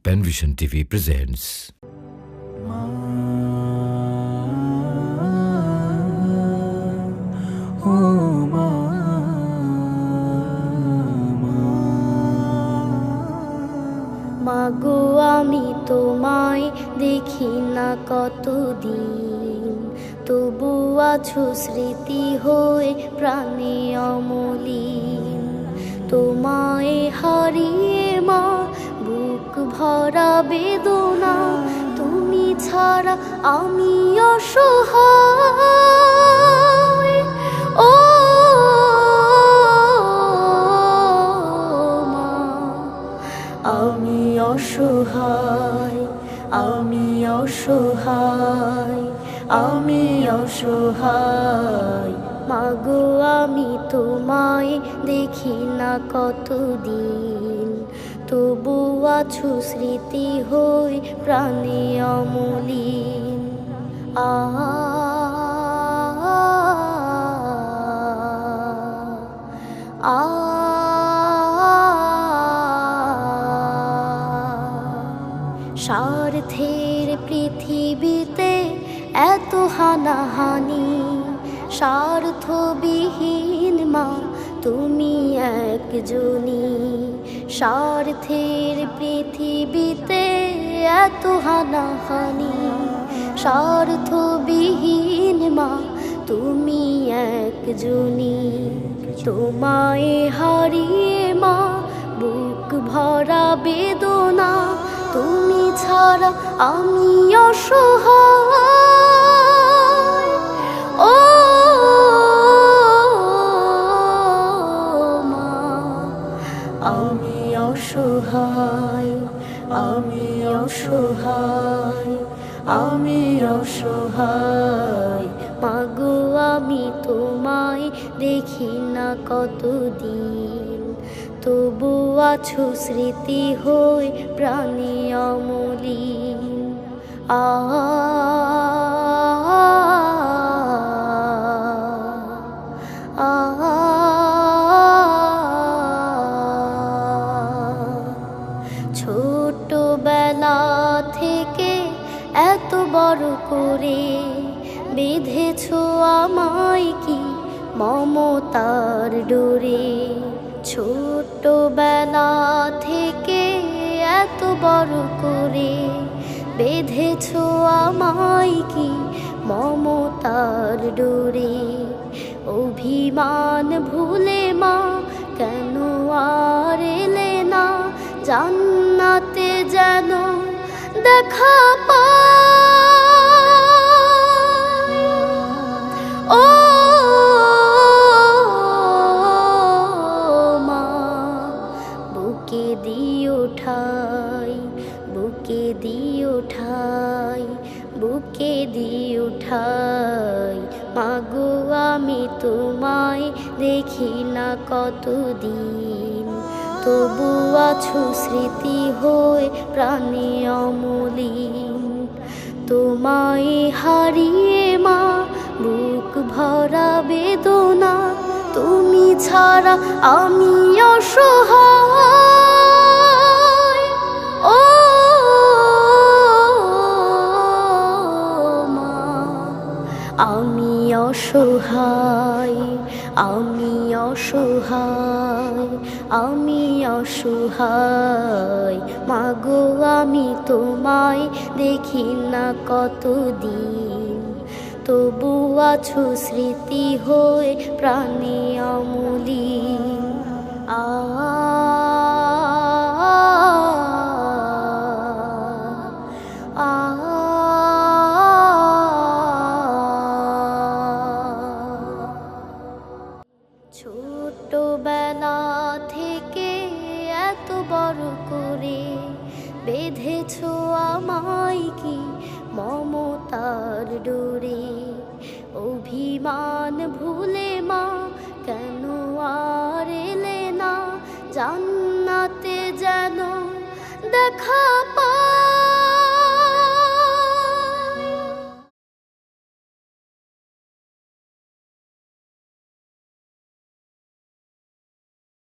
Penvision TV presents. মাগো আমি তোমায় দেখি না কতদিন, তবু আছো স্মৃতি হয়ে প্রাণে অমলিন। তোমায় হারিয়ে মা বুক ভরা বেদনা, তুমি ছাড়া আমি অসহায়। ও মা, আমি অসহায়, আমি অসহায়, আমি অসহায়। মাগো আমি তোমায় দেখি না কতদিন, তবু আছো স্মৃতি হয়ে প্রাণে অমলিন। স্বার্থের পৃথিবীতে এত হানাহানি, স্বার্থবিহীন মা তুমি একজনই। স্বার্থের পৃথিবীতে এত হানাহানি, স্বার্থবিহীন মা তুমি একজনই। তোমায় হারিয়ে মা বুক ভরা বেদনা, তুমি ছাড়া আমি অসহায়। ও মা, আমি অসহায়, আমি অসহায়, আমি অসহায়। মাগো আমি তোমায় দেখি না কতদিন, তবু আছো স্মৃতি হয়ে প্রাণে অমলিন। ছোটবেলা থেকে এত বড় করে বেঁধেছো আমায় কি মমতার ডোরে। ছোটবেলা থেকে এত বড় করে বেঁধেছো আমায় কি মমতার ডোরে। অভিমান ভুলে মা কেন আর এলে না, জান্নাতে যেন দেখা পাই। ও মা, বুকে দিও ঠাই, বুকে দিও ঠাই, বুকে দিও ঠাই। মাগো আমি তোমায় দেখি না কতদিন, তবু আছো স্মৃতি হয়ে প্রাণে অমলিন। তোমায় হারিয়ে মা বুক ভরা বেদনা, তুমি ছাড়া আমি অসহায়। ও মা, আমি অসহায়, আমি অসহায়, আমি অসহায়। মাগো আমি তোমায় দেখি না কতদিন, তবু আছো স্মৃতি হয়ে প্রাণে অমলিন। ছোটবেলা থেকে এত বড় করে বেঁধেছো আমায় কি মমতার ডোরে। অভিমান ভুলে মা কেন আর এলে না, জান্নাতে যেন দেখা পাই।